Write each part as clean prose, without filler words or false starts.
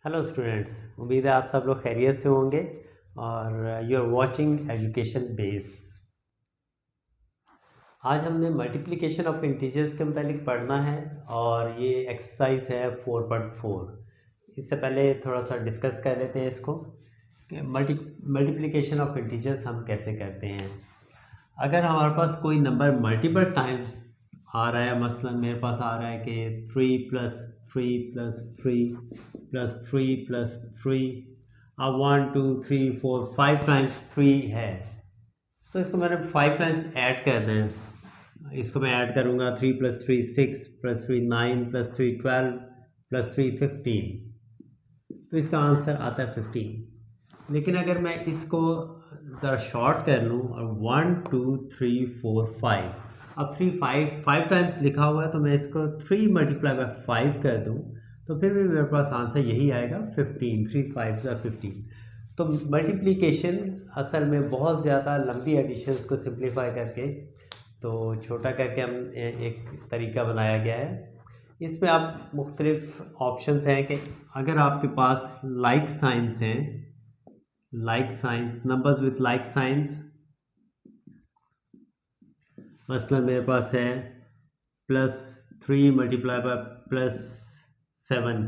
Hello students, उम्मीद है आप सब लोग खैरियत से होंगे और you are watching Education Base. आज हमने मल्टीप्लिकेशन ऑफ इंटीजर्स के मुतालिक पढ़ना है और ये एक्सरसाइज है 4.4। इससे पहले थोड़ा सा डिस्कस कर लेते हैं इसको कि मल्टीप्लिकेशन ऑफ इंटीजर्स हम कैसे करते हैं। अगर हमारे पास कोई नंबर मल्टीपल टाइम्स आ रहा है, मसलन मेरे पास आ रहा है कि 3 + 3 + 3 + 3 + 3, अब 1 2 3 4 5 टाइम्स 3 है, तो इसको मैंने 5 टाइम्स ऐड करना है। इसको मैं ऐड करूँगा 3 + 3 6 + 3 9 + 3 12 + 3 15, तो इसका आंसर आता है 15। लेकिन अगर मैं इसको ज़रा शॉर्ट कर लूँ और 1 2 3 4 5, अब 5 टाइम्स लिखा हुआ है, तो मैं इसको 3 × 5 कर दूँ तो फिर भी मेरे पास आंसर यही आएगा 15। 3 5 = 15। तो मल्टीप्लिकेशन असल में बहुत ज़्यादा लंबी एडिशंस को सिंप्लीफाई करके तो छोटा करके हम एक तरीका बनाया गया है। इसमें आप मुख्तलिफ ऑप्शंस हैं कि अगर आपके पास लाइक साइंस हैं, like science numbers with like science, मसलन मेरे पास है +3 × +7,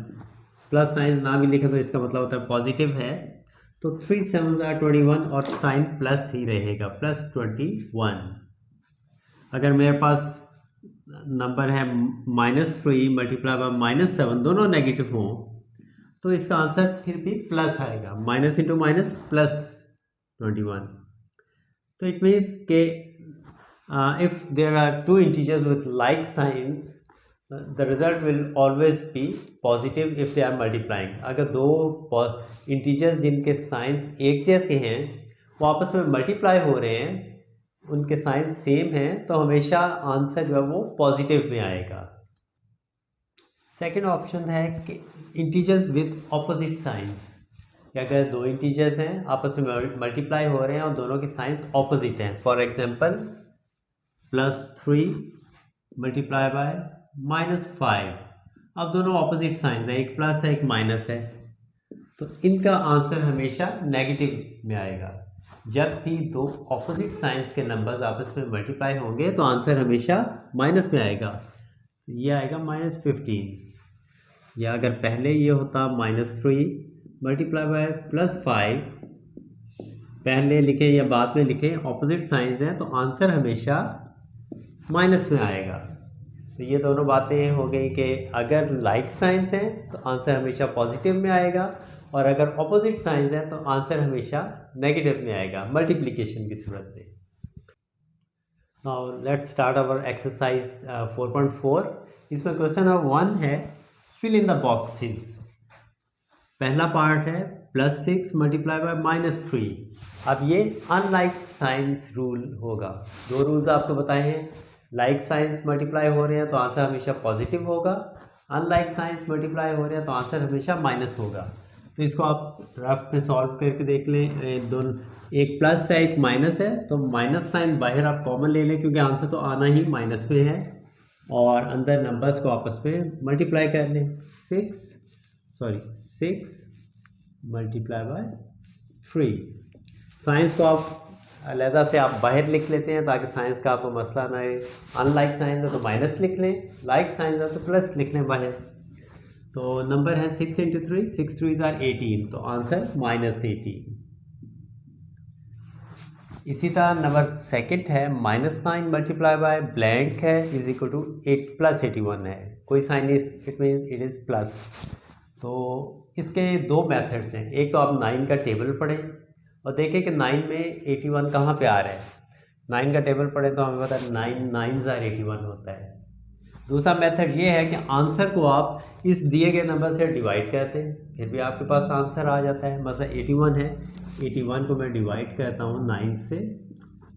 प्लस साइन ना भी लिखे तो इसका मतलब होता है पॉजिटिव है, तो 3 7 = 21 और साइन प्लस ही रहेगा +21। अगर मेरे पास नंबर है -3 × -7, दोनों नेगेटिव हों तो इसका आंसर फिर भी प्लस आएगा, माइनस इंटू माइनस +21। तो इट मीन्स के if there are two integers with like signs, the result will always be positive if they are multiplying। अगर दो इंटीजर्स जिनके साइंस एक जैसे हैं वो आपस में मल्टीप्लाई हो रहे हैं, उनके साइंस सेम हैं, तो हमेशा आंसर जो है वो पॉजिटिव में आएगा। सेकेंड ऑप्शन है कि इंटीजर्स विथ ऑपोजिट साइंस, अगर दो इंटीजर्स हैं आपस में मल्टीप्लाई हो रहे हैं और दोनों के साइंस ऑपोजिट हैं। फॉर एग्जांपल +3 × -5, अब दोनों ऑपोजिट साइंस हैं, एक प्लस है एक माइनस है, तो इनका आंसर हमेशा नेगेटिव में आएगा। जब भी दो ऑपोजिट साइंस के नंबर्स आपस में मल्टीप्लाई होंगे तो आंसर हमेशा माइनस में आएगा, ये आएगा -15। या अगर पहले ये होता -3 × +5, पहले लिखें या बाद में लिखें, ऑपोजिट साइंस हैं तो आंसर हमेशा माइनस में आएगा। तो ये दोनों बातें हो गई कि अगर लाइक साइंस हैं तो आंसर हमेशा पॉजिटिव में आएगा, और अगर ऑपोजिट साइंस हैं तो आंसर हमेशा नेगेटिव में आएगा मल्टीप्लिकेशन की सूरत में। Now let's start our exercise 4.4। इसमें क्वेश्चन नंबर 1 है, फिल इन द बॉक्सेस। पहला पार्ट है +6 × -3। अब ये अनलाइक साइंस रूल होगा। दो रूल्स आपको बताए हैं, लाइक साइंस मल्टीप्लाई हो रहे हैं तो आंसर हमेशा पॉजिटिव होगा, अनलाइक साइंस मल्टीप्लाई हो रहे हैं तो आंसर हमेशा माइनस होगा। तो इसको आप रफ में सॉल्व करके देख लें। दोनों, एक प्लस है एक माइनस है, तो माइनस साइन बाहर आप कॉमन ले लें क्योंकि आंसर तो आना ही माइनस में है, और अंदर नंबर्स को आपस में मल्टीप्लाई कर लें। 6 × 3। साइंस को आप अलहदा से आप बाहर लिख लेते हैं ताकि साइंस का आपको मसला ना आए। अनलाइक साइंस है तो माइनस लिख लें, लाइक साइंस है तो प्लस लिख लें बाहर। तो नंबर है 6 × 3, 6 3 = 18, तो आंसर -18। इसी तरह नंबर सेकंड है -9 × ब्लैंक है = 8 + 81 है, कोई sign it means it is plus. तो इसके दो मेथड्स हैं, एक तो आप 9 का टेबल पढ़ें और देखें कि 9 में 81 कहाँ पे आ रहा है। 9 का टेबल पढ़ें तो हमें पता है 9 9 * 81 होता है। दूसरा मेथड ये है कि आंसर को आप इस दिए गए नंबर से डिवाइड करते हैं, फिर भी आपके पास आंसर आ जाता है। मसला 81 है, 81 को मैं डिवाइड करता हूँ 9 से,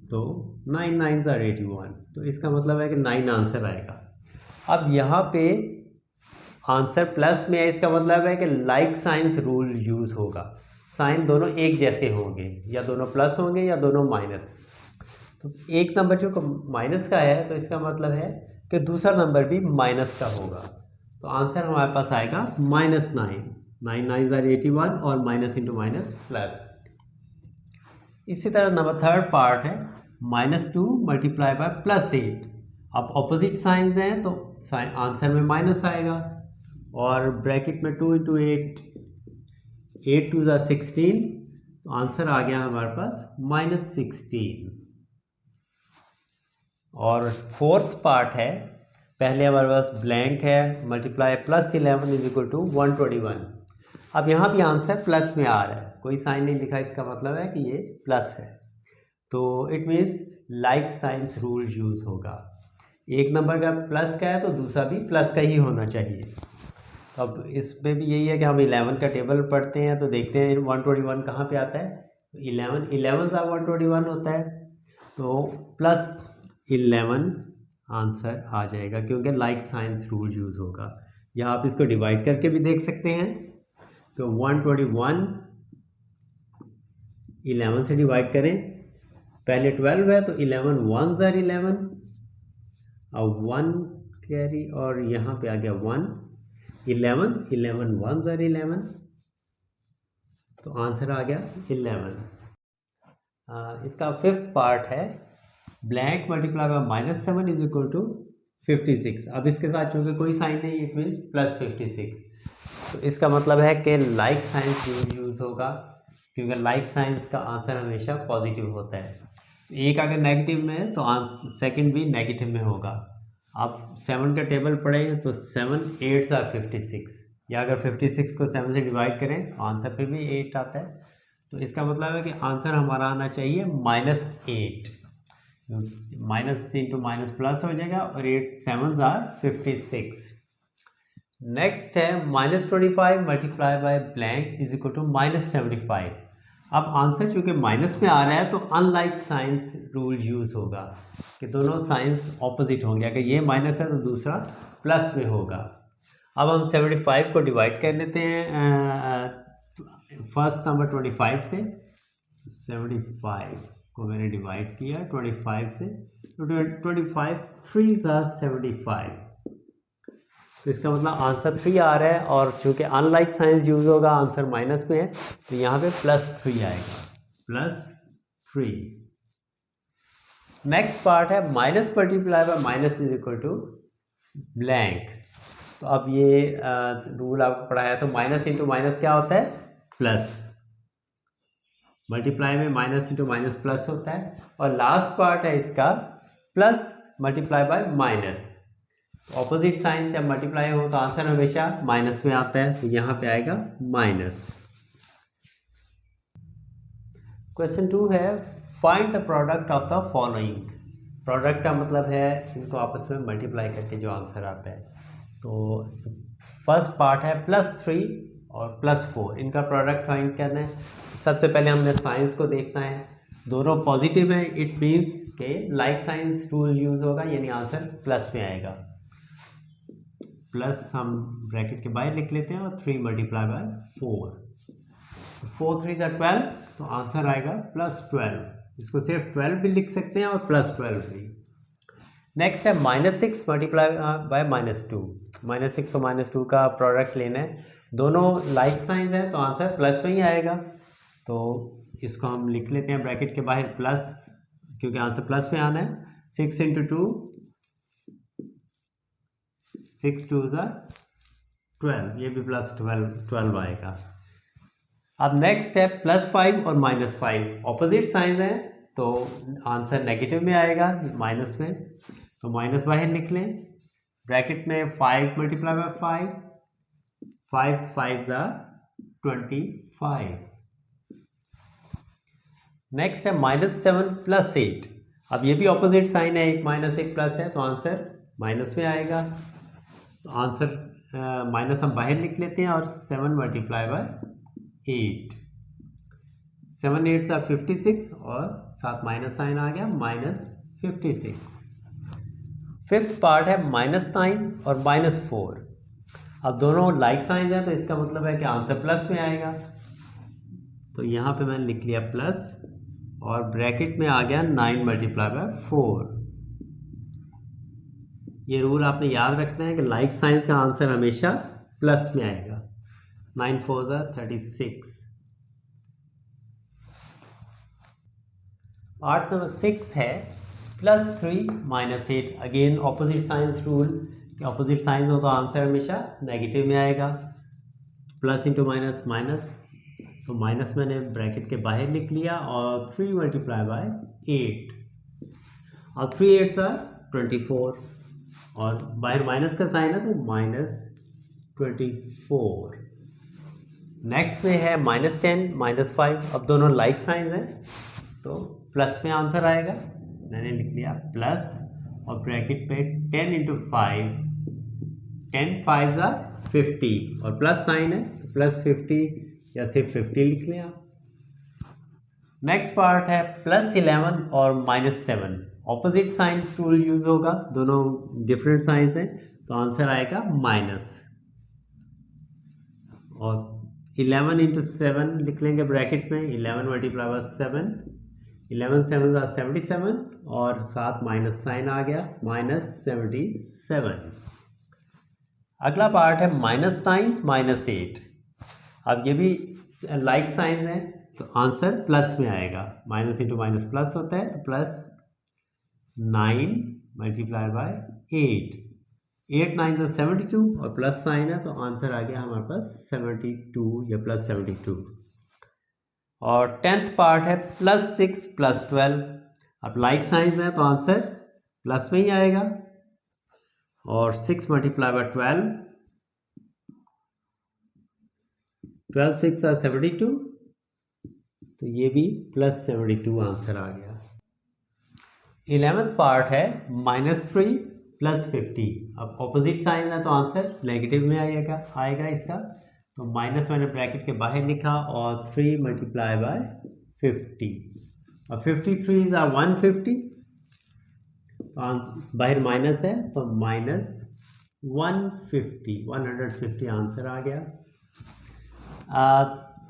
तो 9 9 * 81, तो इसका मतलब है कि 9 आंसर आएगा। अब यहाँ पे आंसर प्लस में है, इसका मतलब है कि लाइक साइंस रूल यूज़ होगा। साइन दोनों एक जैसे होंगे, या दोनों प्लस होंगे या दोनों माइनस। तो एक नंबर जो माइनस का है तो इसका मतलब है कि दूसरा नंबर भी माइनस का होगा, तो आंसर हमारे पास आएगा -9। 9 9 ज़ार 81 और माइनस इंटू माइनस प्लस। इसी तरह नंबर थर्ड पार्ट है -2 मल्टीप्लाई बाय +8। अब ऑपोजिट साइंस हैं तो आंसर में माइनस आएगा, और ब्रैकेट में 2 इंटू 8, 8 2 ज़ार 16, तो आंसर आ गया हमारे पास -16। और फोर्थ पार्ट है, पहले हमारे पास ब्लैंक है, मल्टीप्लाई +11 इज इक्वल टू 121। अब यहाँ भी आंसर प्लस में आ रहा है, कोई साइन नहीं लिखा, इसका मतलब है कि ये प्लस है, तो it means like science rule use होगा। एक नंबर का प्लस का है तो दूसरा भी प्लस का ही होना चाहिए। अब इसमें भी यही है कि हम 11 का टेबल पढ़ते हैं तो देखते हैं 121 कहाँ पे आता है, तो 11 का 121 होता है, तो +11 आंसर आ जाएगा, क्योंकि लाइक साइंस रूल यूज होगा। या आप इसको डिवाइड करके भी देख सकते हैं, तो 121 11 से डिवाइड करें, पहले 12 है तो 11 1 ज़ार 11, अब 1 कैरी और यहाँ पे आ गया 1, 11 11 1 ज़ार 11, तो आंसर आ गया 11। इसका फिफ्थ पार्ट है blank multiply by -7 is equal to 56। अब इसके साथ चूँकि कोई साइन नहीं, इट मीन्स +56, तो इसका मतलब है कि लाइक साइंस यूज होगा, क्योंकि लाइक साइंस का आंसर हमेशा पॉजिटिव होता है। एक अगर नेगेटिव में है तो सेकंड भी नेगेटिव में होगा। आप 7 का टेबल पढ़ें तो 7 8 ज़ार 56, या अगर 56 को 7 से डिवाइड करें तो आंसर पे भी 8 आता है, तो इसका मतलब है कि आंसर हमारा आना चाहिए -8। माइनस इंटू माइनस प्लस हो जाएगा, और 8 7 ज़ार 56। नेक्स्ट है -25 multiply by blank is equal to -75। अब आंसर चूंकि माइनस में आ रहा है तो अनलाइक साइंस रूल यूज होगा कि दोनों साइंस ऑपोजिट होंगे, अगर ये माइनस है तो दूसरा प्लस में होगा। अब हम 75 को डिवाइड कर लेते हैं फर्स्ट नंबर 25 से। 75 को मैंने डिवाइड किया 25 से, तो 25 3 ज़ार 75, तो इसका मतलब आंसर 3 आ रहा है, और चूंकि अनलाइक साइंस यूज होगा, आंसर माइनस में है, तो यहाँ पे +3 आएगा, +3। नेक्स्ट पार्ट है minus multiply by minus is equal to blank. तो अब ये रूल आपको पढ़ाया, तो माइनस इंटू माइनस क्या होता है, प्लस। मल्टीप्लाई में माइनस इंटू माइनस प्लस होता है, और लास्ट पार्ट है इसका plus multiply by minus. Opposite sign से मल्टीप्लाई हो तो आंसर हमेशा माइनस में आता है, तो यहाँ पे आएगा माइनस। क्वेश्चन 2 है find the product of the following. Product का मतलब है इनको आपस में मल्टीप्लाई करके जो आंसर आता है। तो फर्स्ट पार्ट है +3 और +4, इनका प्रोडक्ट फाइंड करना है। सबसे पहले हमने साइंस को देखना है, दोनों पॉजिटिव है, इट मीन्स के लाइक साइंस रूल यूज होगा, यानी आंसर प्लस में आएगा। प्लस हम ब्रैकेट के बाहर लिख लेते हैं, और 3 मल्टीप्लाई बाय 4, 4 3 ज़ार 12, तो आंसर आएगा +12। इसको सिर्फ 12 भी लिख सकते हैं और +12 भी। नेक्स्ट है -6 मल्टीप्लाई बाय -2। -6 और -2 का प्रोडक्ट लेना है, दोनों लाइक साइन है तो आंसर प्लस में ही आएगा, तो इसको हम लिख लेते हैं ब्रैकेट के बाहर प्लस, क्योंकि आंसर प्लस में आना है। 6 इंटू 2 6 2 ज़ार 12, ये भी +12 आएगा। अब नेक्स्ट है +5 और -5, ऑपोजिट साइन है तो आंसर नेगेटिव में आएगा, माइनस में, तो माइनस बाहर निकलें, ब्रैकेट में 5 मल्टीप्लाई बाय 5, 5 5 ज़ार 25। नेक्स्ट है -7 + 8। अब ये भी ऑपोजिट साइन है, एक माइनस एक प्लस है, तो आंसर माइनस में आएगा, तो आंसर माइनस हम बाहर लिख लेते हैं, और 7 मल्टीप्लाई बाय 8, 7 8 ज़ार 56, और साथ माइनस साइन आ गया, -56। फिफ्थ पार्ट है -9 और -4। अब दोनों लाइक साइन है तो इसका मतलब है कि आंसर प्लस में आएगा, तो यहाँ पे मैंने लिख लिया प्लस, और ब्रैकेट में आ गया 9 मल्टीप्लाई बाय 4। ये रूल आपने याद रखना है कि लाइक साइंस का आंसर हमेशा प्लस में आएगा। 9 4 36। पार्ट नंबर 6 है +3 -8। Again opposite science rule, opposite science हो तो आंसर हमेशा नेगेटिव में आएगा। प्लस इंटू माइनस माइनस, तो माइनस मैंने ब्रैकेट के बाहर लिख लिया और 3 × 8 और 3 8 24 और बाहर माइनस का साइन है तो -24। नेक्स्ट में है -10 -5। अब दोनों लाइक साइन हैं तो प्लस में आंसर आएगा। मैंने लिख लिया प्लस और ब्रैकेट पे 10 × 5, 10 5 50 और प्लस साइन है तो +50 या सिर्फ 50 लिख लें आप। नेक्स्ट पार्ट है +11 और -7। ऑपोजिट साइंस रूल यूज होगा, दोनों डिफरेंट साइंस हैं तो आंसर आएगा माइनस। और 11 × 7 लिख लेंगे ब्रैकेट में, 11 × 7, 11 7 77 और साथ माइनस साइन आ गया -77। अगला पार्ट है -9 -8। अब ये भी लाइक साइन है तो आंसर प्लस में आएगा। माइनस इंटू माइनस प्लस होता है तो +9 × 8, 8 9 72 और प्लस साइन है तो आंसर आ गया हमारे पास 72 या +72। और 10th पार्ट है +6 +12। अब लाइक साइंस है तो आंसर प्लस में ही आएगा। और 6 × 12, 12 6 72, तो ये भी +72 आंसर आ गया। 11th पार्ट है -3 +50। अब ऑपोजिट साइन है तो आंसर नेगेटिव में आएगा इसका। तो माइनस मैंने ब्रैकेट के बाहर लिखा और 3 × 50 और 53 × 150, बाहर माइनस है तो -150 आंसर आ गया।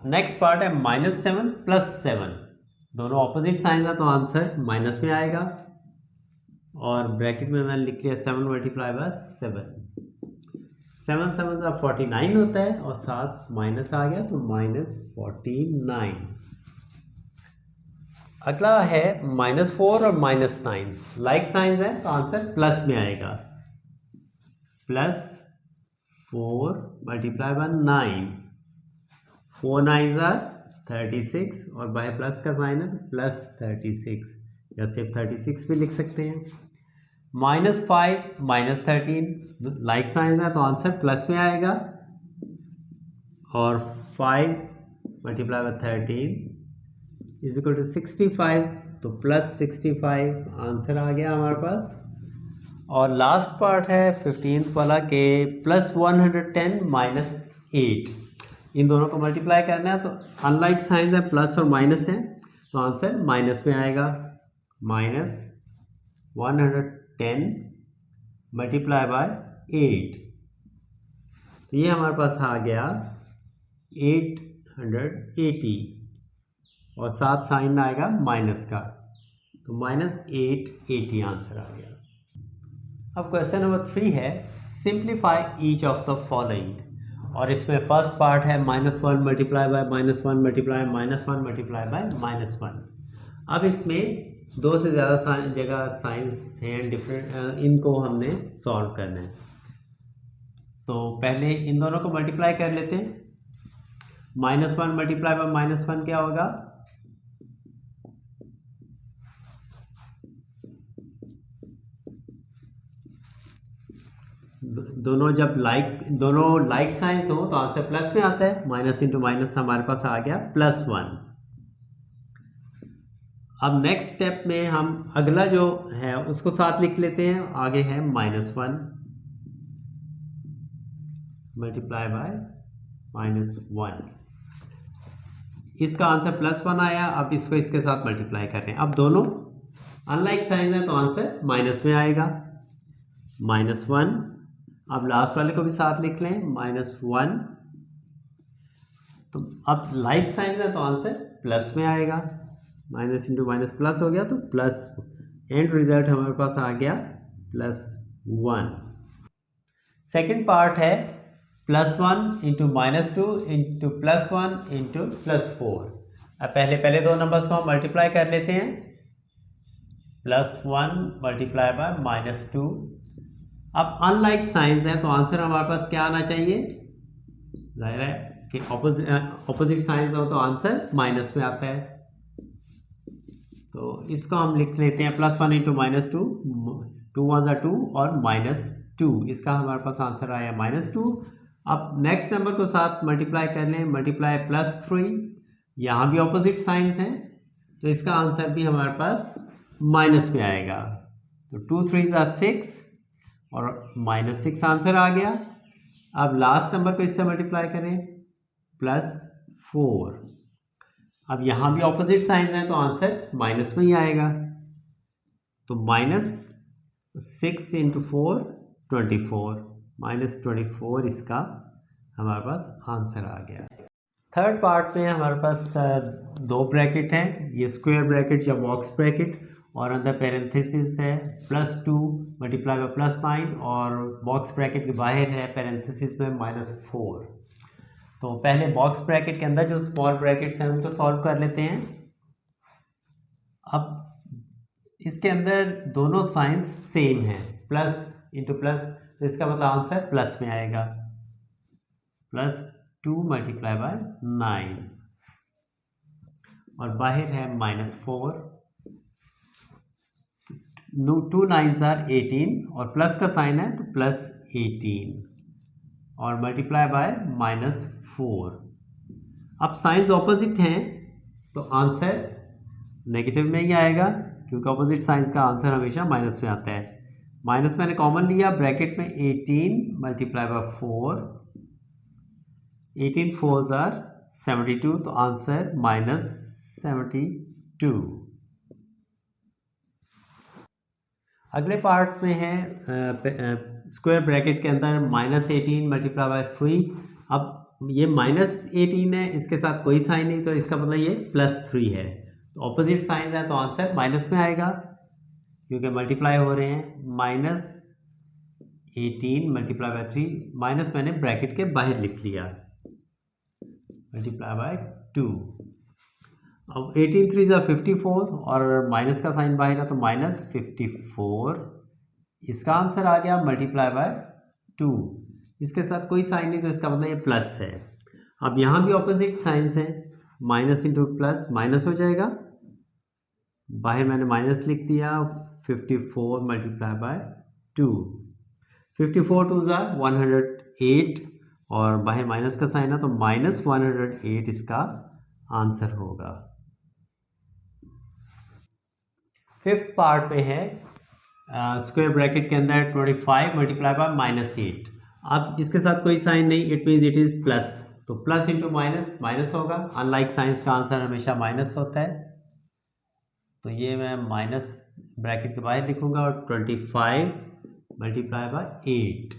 नेक्स्ट पार्ट है -7 +7। दोनों ऑपोजिट साइन है तो आंसर माइनस में आएगा। और ब्रैकेट में मैंने लिख लिया 7 × 7, 7 7 49 होता है और साथ माइनस आ गया तो -49। अगला है -4 और -9। लाइक साइंस है तो आंसर प्लस में आएगा। +4 × 9, 4 9 36 और बाहर प्लस का साइन है +36 या सिर्फ 36 भी लिख सकते हैं। -5 -13। लाइक साइन है तो आंसर प्लस में आएगा। और 5 × 13 = 65, तो +65 आंसर आ गया हमारे पास। और लास्ट पार्ट है 15th वाला के +110 -8। इन दोनों को मल्टीप्लाई करना है तो अनलाइक साइंस है, प्लस और माइनस है तो आंसर माइनस में आएगा। -110 × 8, तो ये हमारे पास आ गया 880 और साथ साइन आएगा माइनस का तो -880 आंसर आ गया। अब क्वेश्चन नंबर 3 है simplify each of the following. और इसमें फर्स्ट पार्ट है -1 × -1 × -1 -1। अब इसमें दो से ज़्यादा जगह साइंस हैं डिफरेंट, इनको हमने सॉल्व करना है। तो पहले इन दोनों को मल्टीप्लाई कर लेते हैं। -1 × -1 क्या होगा? दोनों लाइक साइंस हो तो आंसर प्लस में आता है। माइनस इंटू माइनस हमारे पास आ गया +1। अब नेक्स्ट स्टेप में हम अगला जो है उसको साथ लिख लेते हैं। आगे है -1 × -1। इसका आंसर +1 आया। अब इसको इसके साथ मल्टीप्लाई कर रहे हैं। अब दोनों अनलाइक साइन है तो आंसर माइनस में आएगा। -1। अब लास्ट वाले को भी साथ लिख लें -1। तो अब लाइक साइन है तो आंसर प्लस में आएगा। माइनस इंटू माइनस प्लस हो गया तो प्लस, एंड रिजल्ट हमारे पास आ गया +1। सेकेंड पार्ट है +1 इंटू -2 इंटू +1 इंटू +4। अब पहले दो नंबर्स को हम मल्टीप्लाई कर लेते हैं। +1 मल्टीप्लाई बाय -2। अब अनलाइक साइंस है तो आंसर हमारे पास क्या आना चाहिए? जाहिर है कि ऑपोजिट साइंस हो तो आंसर माइनस में आता है। तो इसको हम लिख लेते हैं +1 इंटू -2, 2 1 2 और -2, इसका हमारे पास आंसर आया -2। अब नेक्स्ट नंबर को साथ मल्टीप्लाई कर लें, मल्टीप्लाई +3, यहाँ भी ऑपोजिट साइंस है तो इसका आंसर भी हमारे पास माइनस में आएगा। तो 2 3 6 और -6 आंसर आ गया। अब लास्ट नंबर को इससे मल्टीप्लाई करें +4। अब यहाँ भी ऑपोजिट साइन है तो आंसर माइनस में ही आएगा। तो -6 इंटू 4 24, -24 इसका हमारे पास आंसर आ गया। थर्ड पार्ट में हमारे पास दो ब्रैकेट हैं, ये स्क्वायर ब्रैकेट या बॉक्स ब्रैकेट और अंदर पैरेंथेसिस है +2 मल्टीप्लाई बाय +9 और बॉक्स ब्रैकेट के बाहर है पैरेंथेसिस में -4। तो पहले बॉक्स ब्रैकेट के अंदर जो स्मॉल ब्रैकेट्स हैं उनको सॉल्व कर लेते हैं। अब इसके अंदर दोनों साइंस सेम है, प्लस इंटू प्लस, तो इसका मतलब आंसर प्लस में आएगा। +2 मल्टीप्लाई बाय 9 और बाहर है -4। 2 9s are 18 और प्लस का साइन है तो +18 और मल्टीप्लाई बाय -4। अब साइंस ऑपोजिट हैं तो आंसर नेगेटिव में ही आएगा क्योंकि ऑपोजिट साइंस का आंसर हमेशा माइनस में आता है। माइनस मैंने कॉमन लिया, ब्रैकेट में 18 मल्टीप्लाई बाय 4, 18 4s are 72 तो आंसर -72। अगले पार्ट में है स्क्वायर ब्रैकेट के अंदर -18 मल्टीप्लाई बाय 3। अब ये -18 है, इसके साथ कोई साइन नहीं तो इसका मतलब ये +3 है, तो ऑपोजिट साइन है तो आंसर माइनस में आएगा क्योंकि मल्टीप्लाई हो रहे हैं। -18 मल्टीप्लाई बाय 3, माइनस मैंने ब्रैकेट के बाहर लिख लिया, मल्टीप्लाई बाय 2। अब 18 3 54 और माइनस का साइन बाहर है तो -54, इसका आंसर आ गया मल्टीप्लाई बाय 2। इसके साथ कोई साइन नहीं तो इसका मतलब ये प्लस है। अब यहाँ भी ऑपोजिट साइंस है, माइनस इंटू प्लस माइनस हो जाएगा, बाहर मैंने माइनस लिख दिया। 54 मल्टीप्लाई बाय 2, 54 2s are 108 और बाहर माइनस का साइन है तो -108 इसका आंसर होगा। फिफ्थ पार्ट में है स्क्वायर ब्रैकेट के अंदर 25 मल्टीप्लाई बाय -8। अब इसके साथ कोई साइन नहीं, it means it is plus, तो प्लस इंटू माइनस माइनस होगा। अनलाइक साइंस का आंसर हमेशा माइनस होता है, तो ये मैं माइनस ब्रैकेट के बाहर लिखूंगा और 25 मल्टीप्लाई बाय 8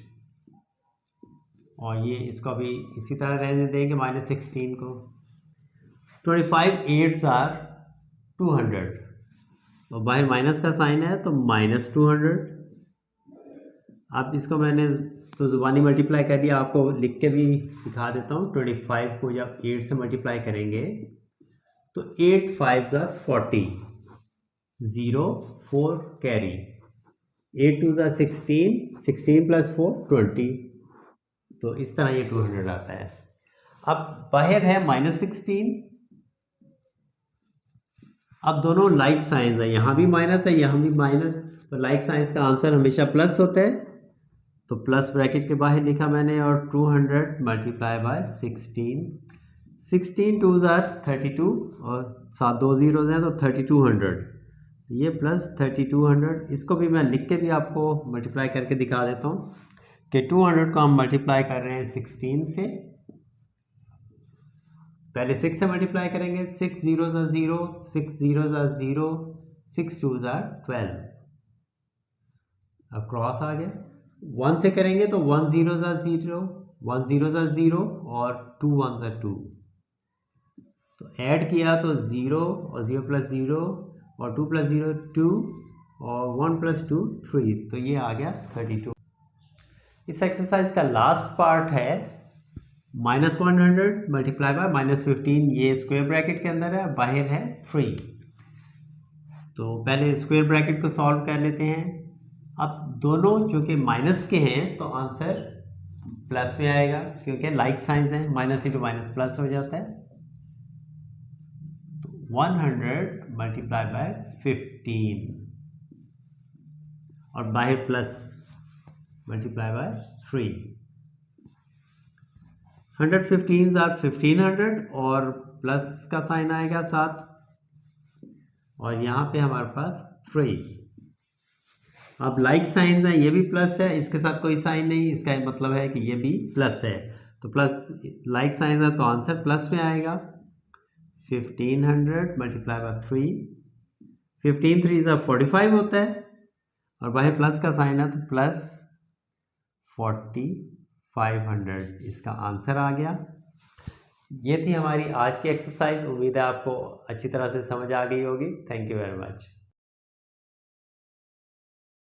और ये इसको अभी इसी तरह रहने देंगे -16 को। 25 8s are 200 और बाहर माइनस का साइन है तो -200। अब इसको मैंने तो ज़ुबानी मल्टीप्लाई कर दिया, आपको लिख के भी दिखा देता हूँ। 25 को जब 8 से मल्टीप्लाई करेंगे तो 8 5s are 40, 0 4 carry, 8 2s are 16, 16 + 4 20, तो इस तरह ये 200 आता है। अब बाहर है -16। अब दोनों लाइक साइंस है, यहाँ भी माइनस है यहाँ भी माइनस, तो लाइक साइंस का आंसर हमेशा प्लस होता है, तो प्लस ब्रैकेट के बाहर लिखा मैंने और 200 मल्टीप्लाई बाय 16, 16 2s are 32 और साथ 2 zeros हैं तो 3200, ये प्लस 3200। इसको भी मैं लिख के भी आपको मल्टीप्लाई करके दिखा देता हूँ कि 200 को हम मल्टीप्लाई कर रहे हैं 16 से। पहले 6 से मल्टीप्लाई करेंगे, 6 zeros are 0, 6 zeros are 0, 6 2s are 12, अब क्रॉस आ गया। 1 से करेंगे तो 1 zeros are 0, 1 zeros are 0 और 2 1s are 2, तो ऐड किया तो 0 और 0 + 0 और 2 + 0 2 और 1 + 2 3, तो ये आ गया 32। इस एक्सरसाइज का लास्ट पार्ट है -100 मल्टीप्लाई बाय -15, ये स्क्वायर ब्रैकेट के अंदर है, बाहर है 3। तो पहले स्क्वायर ब्रैकेट को सॉल्व कर लेते हैं। अब दोनों जो कि माइनस के हैं तो आंसर प्लस में आएगा, क्योंकि लाइक साइंस है, माइनस इंटू माइनस प्लस हो जाता है। तो 100 मल्टीप्लाई बाय 15 और बाहर प्लस मल्टीप्लाई बाय 3। 115 आर 1500 और प्लस का साइन आएगा साथ, और यहाँ पे हमारे पास 3। अब लाइक साइन है, ये भी प्लस है, इसके साथ कोई साइन नहीं, इसका मतलब है कि ये भी प्लस है। तो प्लस लाइक साइन है तो आंसर प्लस में आएगा। 1500 मल्टीप्लाई बाय 3, 15 3 ज़ा 45 होता है, और बाहर प्लस का साइन है तो प्लस 4500 इसका आंसर आ गया। ये थी हमारी आज की एक्सरसाइज। उम्मीद है आपको अच्छी तरह से समझ आ गई होगी। Thank you very much.